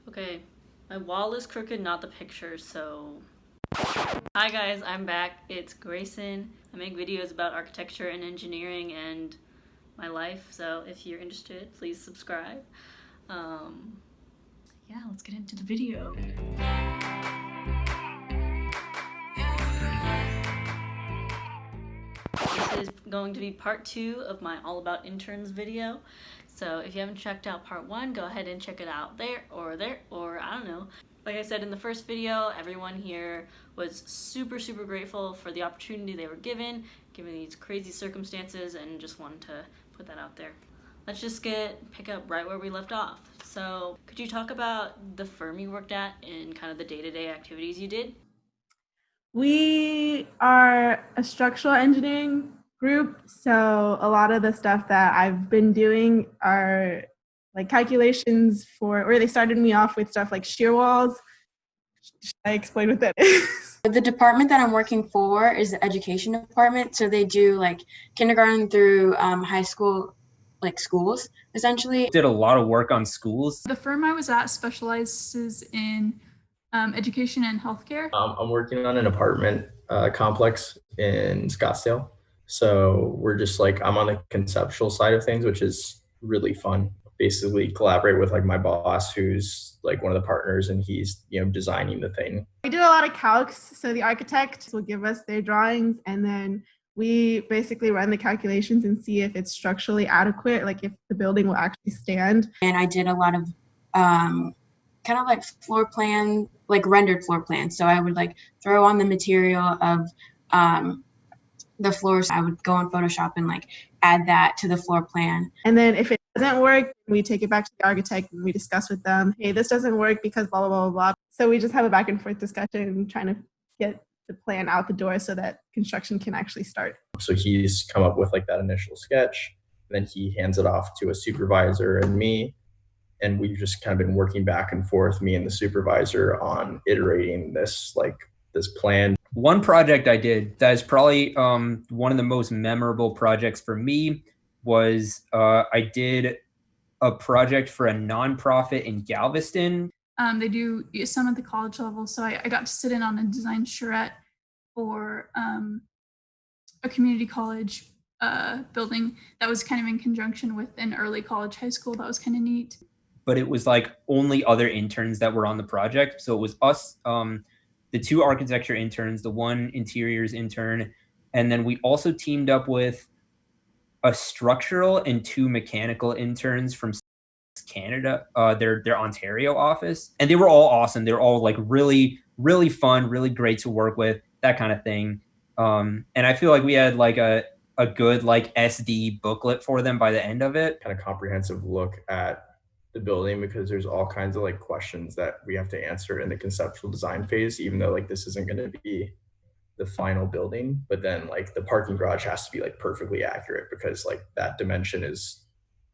Okay, my wall is crooked, not the picture, so... Hi guys, I'm back. It's Grayson. I make videos about architecture and engineering and my life, so if you're interested, please subscribe. Yeah, let's get into the video. This is going to be part 2 of my All About Interns video. So if you haven't checked out part 1, go ahead and check it out there, or I don't know. Like I said in the first video, everyone here was super grateful for the opportunity they were given these crazy circumstances, and just wanted to put that out there. Let's just pick up right where we left off. So could you talk about the firm you worked at and kind of the day-to-day activities you did? We are a structural engineering group, so a lot of the stuff that I've been doing are like calculations or they started me off with stuff like shear walls. Should I explain what that is? The department that I'm working for is the education department, so they do like kindergarten through high school, like schools, essentially. Did a lot of work on schools. The firm I was at specializes in education and healthcare. I'm working on an apartment complex in Scottsdale. So we're just like, I'm on the conceptual side of things, which is really fun. Basically collaborate with like my boss, who's like one of the partners, and he's, designing the thing. We do a lot of calcs. So the architect will give us their drawings, and then we basically run the calculations and see if it's structurally adequate, like if the building will actually stand. And I did a lot of kind of like floor plan, like rendered floor plans. So I would like throw on the material of the floors. I would go on Photoshop and like add that to the floor plan. And then if it doesn't work, we take it back to the architect and we discuss with them, hey, this doesn't work because blah, blah, blah, blah. So we just have a back and forth discussion trying to get the plan out the door so that construction can actually start. So he's come up with like that initial sketch, and then he hands it off to a supervisor and me. And we've just kind of been working back and forth, me and the supervisor, on iterating this plan. One project I did that is probably one of the most memorable projects for me was I did a project for a nonprofit in Galveston. They do some at the college level, so I got to sit in on a design charrette for a community college building that was kind of in conjunction with an early college high school. That was kind of neat. But it was like only other interns that were on the project. So it was us, the 2 architecture interns, the 1 interiors intern, and then we also teamed up with a structural and 2 mechanical interns from Canada, their Ontario office. And they were all awesome. They were all like really fun, really great to work with, that kind of thing. And I feel like we had like a good like SD booklet for them by the end of it. Kind of comprehensive look at the building, because there's all kinds of like questions that we have to answer in the conceptual design phase, even though like this isn't going to be the final building. But then like the parking garage has to be like perfectly accurate, because like that dimension is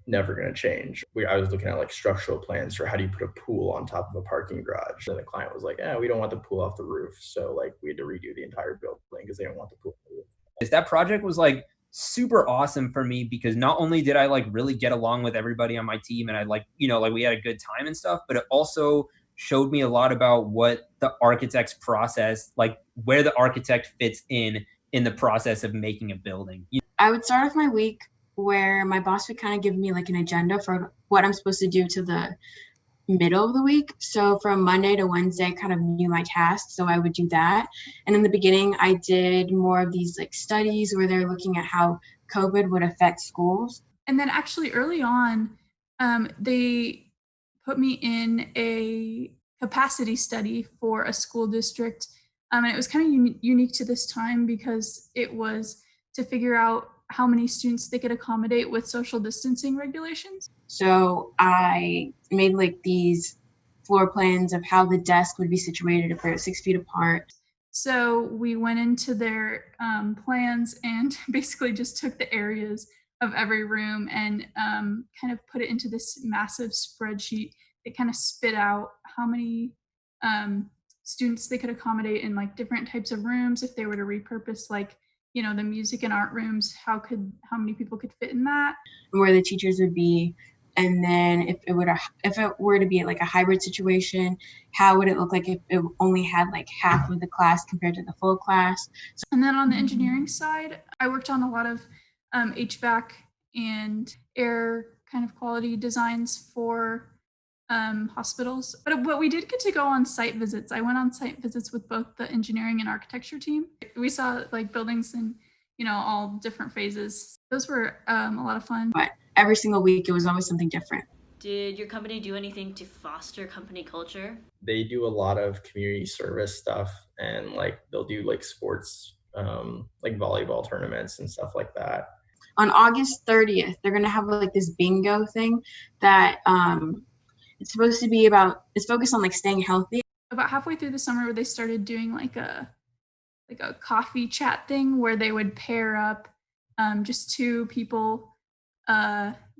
never going to change. I was looking at like structural plans for how do you put a pool on top of a parking garage. And the client was like, we don't want the pool off the roof. So like we had to redo the entire building because they don't want the pool on the roof. That project was like super awesome for me, because not only did I like really get along with everybody on my team, and I like, like we had a good time and stuff, but it also showed me a lot about what the architect's process, like where the architect fits in the process of making a building. I would start off my week where my boss would kind of give me like an agenda for what I'm supposed to do to the middle of the week. So from Monday to Wednesday, I kind of knew my tasks, so I would do that. And in the beginning, I did more of these like studies where they're looking at how COVID would affect schools. And then actually early on, they put me in a capacity study for a school district. And it was kind of unique to this time, because it was to figure out how many students they could accommodate with social distancing regulations. So I made like these floor plans of how the desk would be situated if they're 6 feet apart. So we went into their plans and basically just took the areas of every room and kind of put it into this massive spreadsheet that kind of spit out how many students they could accommodate in like different types of rooms. If they were to repurpose like the music and art rooms, how many people could fit in that? Where the teachers would be And then if it were to be like a hybrid situation, how would it look like if it only had like half of the class compared to the full class? And then on the engineering side, I worked on a lot of HVAC and air kind of quality designs for hospitals. But we did get to go on site visits. I went on site visits with both the engineering and architecture team. We saw like buildings in, all different phases. Those were a lot of fun. But every single week, it was always something different. Did your company do anything to foster company culture? They do a lot of community service stuff, and like they'll do like sports, like volleyball tournaments and stuff like that. On August 30th, they're gonna have like this bingo thing that it's supposed to be it's focused on like staying healthy. About halfway through the summer, they started doing like a coffee chat thing where they would pair up just two people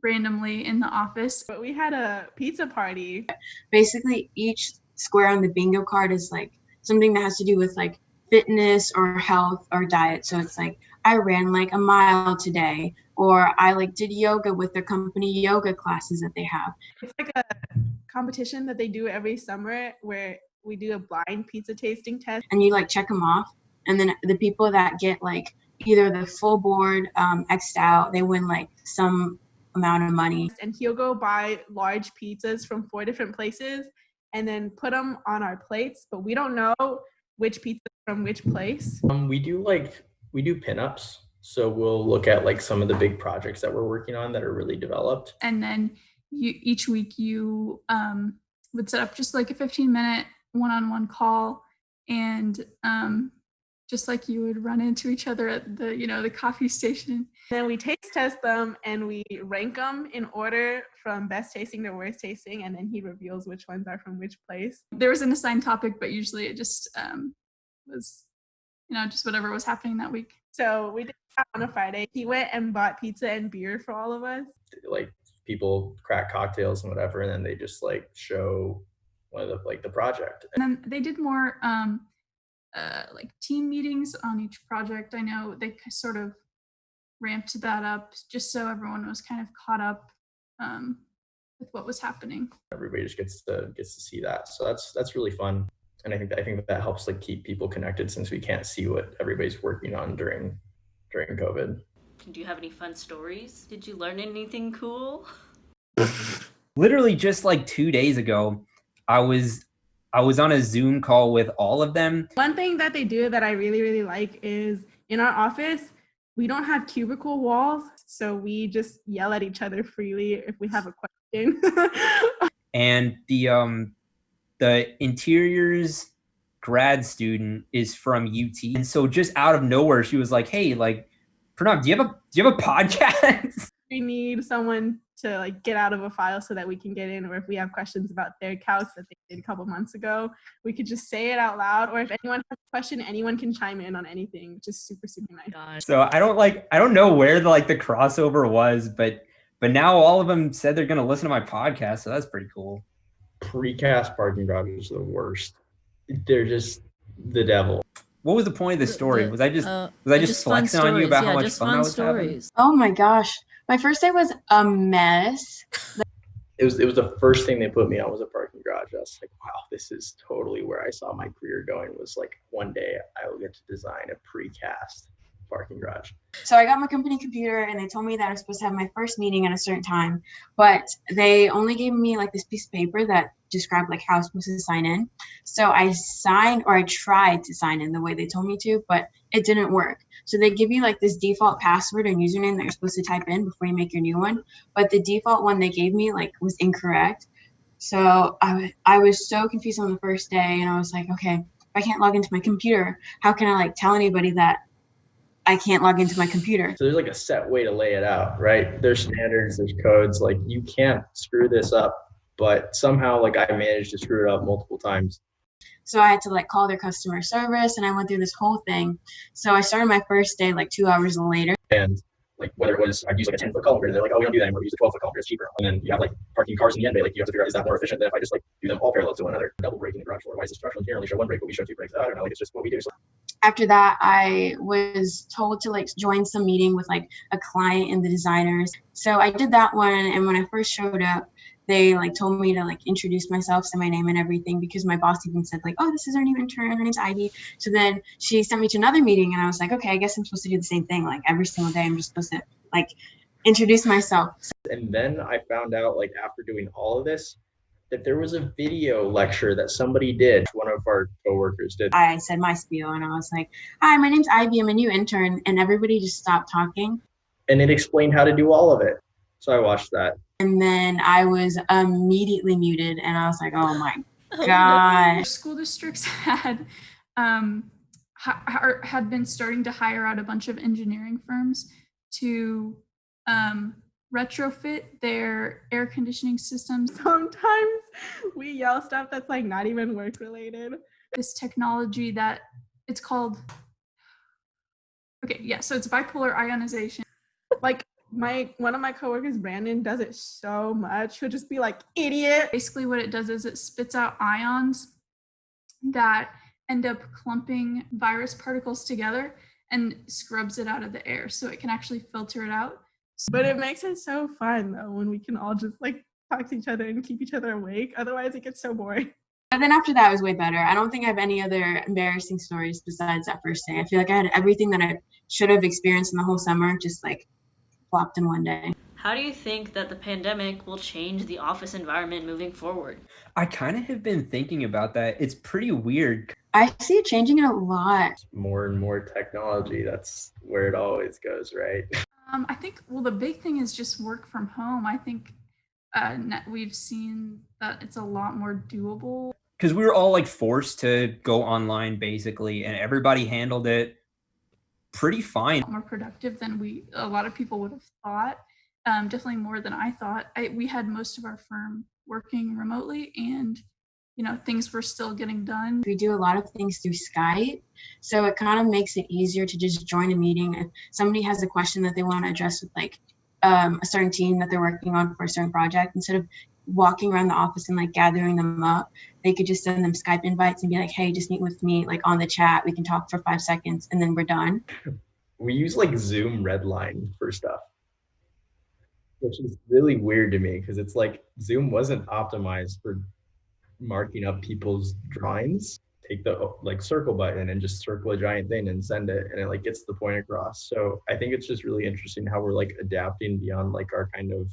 randomly in the office. But we had a pizza party. Basically, each square on the bingo card is like something that has to do with like fitness or health or diet. So it's like, I ran like a mile today, or I like did yoga with their company yoga classes that they have. It's like a competition that they do every summer where we do a blind pizza tasting test. And you like check them off. And then the people that get like either the full board X'd out, they win like some amount of money. And he'll go buy large pizzas from 4 different places and then put them on our plates, but we don't know which pizza from which place. We do pinups. So we'll look at like some of the big projects that we're working on that are really developed. And then each week you would set up just like a 15-minute one-on-one call, and just like you would run into each other at the coffee station. Then we taste test them and we rank them in order from best tasting to worst tasting, and then he reveals which ones are from which place. There was an assigned topic, but usually it just was, just whatever was happening that week. So we did that on a Friday. He went and bought pizza and beer for all of us. Like people crack cocktails and whatever, and then they just like show one of the project. And then they did more like team meetings on each project. I know they sort of ramped that up just so everyone was kind of caught up with what was happening. Everybody just gets to see that, so that's really fun. And I think that helps like keep people connected, since we can't see what everybody's working on during COVID. Do you have any fun stories? Did you learn anything cool? Literally just like 2 days ago, I was on a Zoom call with all of them. One thing that they do that I really, really like is in our office, we don't have cubicle walls, so we just yell at each other freely if we have a question. And the interiors grad student is from UT. And so just out of nowhere, she was like, hey, like, Pranav, do you have a podcast? We need someone to like get out of a file so that we can get in, or if we have questions about their couch that they did a couple months ago, we could just say it out loud, or if anyone has a question, anyone can chime in on anything, which is super, super nice. So I don't know where the crossover was, but now all of them said they're going to listen to my podcast. So that's pretty cool. Precast parking garages are the worst. They're just the devil. What was the point of the story? Was I just flexing on you about how much fun I was having? Oh my gosh. My first day was a mess. It was the first thing they put me on was a parking garage. I was like, wow, this is totally where I saw my career going, was like one day I will get to design a precast parking garage. So I got my company computer and they told me that I was supposed to have my first meeting at a certain time, but they only gave me like this piece of paper that described like how I was supposed to sign in. So I tried to sign in the way they told me to, but it didn't work. So they give you like this default password and username that you're supposed to type in before you make your new one. But the default one they gave me like was incorrect. So I was so confused on the first day, and I was like, okay, if I can't log into my computer, how can I like tell anybody that I can't log into my computer? So there's like a set way to lay it out, right? There's standards, there's codes, like you can't screw this up, but somehow like I managed to screw it up multiple times. So I had to like call their customer service, and I went through this whole thing. So I started my first day like 2 hours later. And like whether it was, I'd use like a 10-foot column grid, they're like, oh, we don't do that anymore, we use a 12-foot column grid, it's cheaper. And then you have like parking cars in the end, like you have to figure out, is that more efficient than if I just like do them all parallel to one another? Double braking the garage floor, why is the structural engineer only show one brake but we show two brakes? I don't know, like it's just what we do. So After that, I was told to like join some meeting with like a client and the designers. So I did that one, and when I first showed up, they like told me to like introduce myself, say my name and everything, because my boss even said like, oh, this is our new intern, her name's Ivy. So then she sent me to another meeting, and I was like, okay, I guess I'm supposed to do the same thing. Like every single day, I'm just supposed to like introduce myself. And then I found out, like, after doing all of this, that there was a video lecture that somebody did. One of our coworkers did. I said my spiel, and I was like, hi, my name's Ivy, I'm a new intern, and everybody just stopped talking. And it explained how to do all of it. So I watched that. And then I was immediately muted, and I was like, oh my Oh, God. no. School districts had had been starting to hire out a bunch of engineering firms to retrofit their air conditioning systems. Sometimes we yell stuff that's like not even work related. This technology that it's called, okay, yeah, so it's bipolar ionization. Like one of my coworkers, Brandon, does it so much. He'll just be like, idiot. Basically what it does is it spits out ions that end up clumping virus particles together and scrubs it out of the air, so it can actually filter it out. But it makes it so fun though when we can all just like talk to each other and keep each other awake. Otherwise it gets so boring. And then after that, it was way better. I don't think I have any other embarrassing stories besides that first day. I feel like I had everything that I should have experienced in the whole summer just like flopped in one day. How do you think that the pandemic will change the office environment moving forward? I kind of have been thinking about that. It's pretty weird. I see it changing it a lot. More and more technology. That's where it always goes, right? I think, well, the big thing is just work from home. I think we've seen that it's a lot more doable. Because we were all like forced to go online basically, and everybody handled it pretty fine. More productive than a lot of people would have thought. Definitely more than I thought. We had most of our firm working remotely, and things were still getting done. We do a lot of things through Skype, so it kind of makes it easier to just join a meeting. If somebody has a question that they want to address with like a certain team that they're working on for a certain project, instead of walking around the office and like gathering them up, they could just send them Skype invites and be like, hey, just meet with me like on the chat. We can talk for 5 seconds and then we're done. We use like Zoom Redline for stuff, which is really weird to me because it's like Zoom wasn't optimized for marking up people's drawings. Take the like circle button and just circle a giant thing and send it, and it like gets the point across. So I think it's just really interesting how we're like adapting beyond like our kind of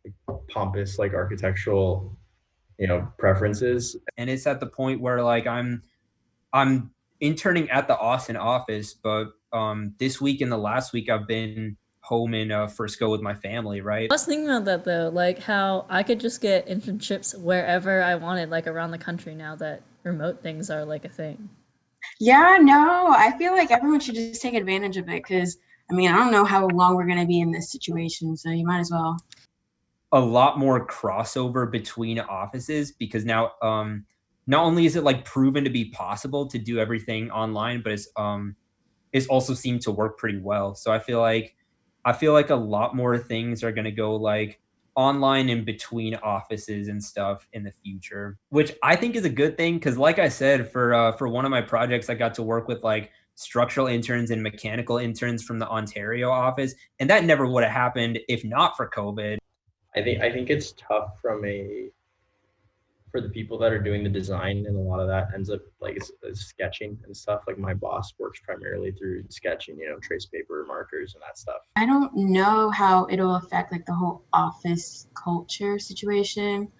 like pompous like architectural preferences. And it's at the point where like I'm interning at the Austin office, but this week and the last week I've been home in Frisco with my family, right? I was thinking about that though, like how I could just get internships wherever I wanted, like around the country, now that remote things are like a thing. Yeah, no, I feel like everyone should just take advantage of it, because I mean, I don't know how long we're going to be in this situation, so you might as well. A lot more crossover between offices, because now not only is it like proven to be possible to do everything online, but it's also seemed to work pretty well. So I feel like a lot more things are going to go like online in between offices and stuff in the future, which I think is a good thing. Because like I said, for one of my projects, I got to work with like structural interns and mechanical interns from the Ontario office, and that never would have happened if not for COVID. I think it's tough for the people that are doing the design, and a lot of that ends up like it's sketching and stuff. Like my boss works primarily through sketching, trace paper, markers, and that stuff. I don't know how it'll affect like the whole office culture situation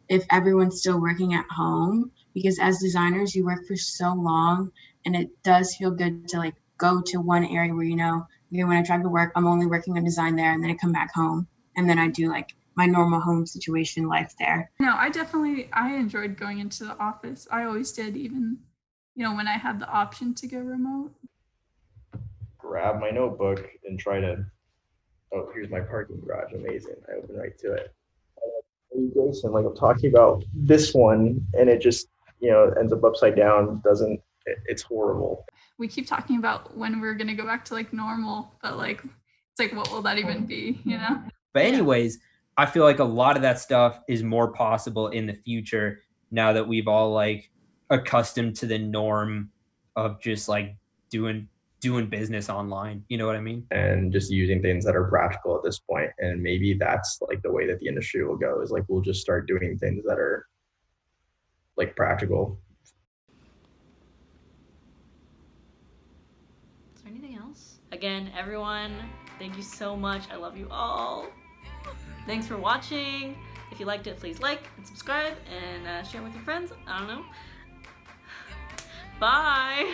if everyone's still working at home, because as designers you work for so long, and it does feel good to like go to one area where when I drive to work, I'm only working on design there, and then I come back home and then I do like my normal home situation life there. No, I enjoyed going into the office. I always did, even, when I had the option to go remote. Grab my notebook and try to, oh, here's my parking garage. Amazing. I open right to it. Hey, Jason, like I'm talking about this one, and it just, ends up upside down. It's horrible. We keep talking about when we're going to go back to like normal, but like, it's like, what will that even be, But anyways, I feel like a lot of that stuff is more possible in the future now that we've all like accustomed to the norm of just like doing business online. You know what I mean? And just using things that are practical at this point. And maybe that's like the way that the industry will go, is like we'll just start doing things that are like practical. Is there anything else? Again, everyone, thank you so much. I love you all. Thanks for watching. If you liked it, please like and subscribe and share with your friends. I don't know. Bye.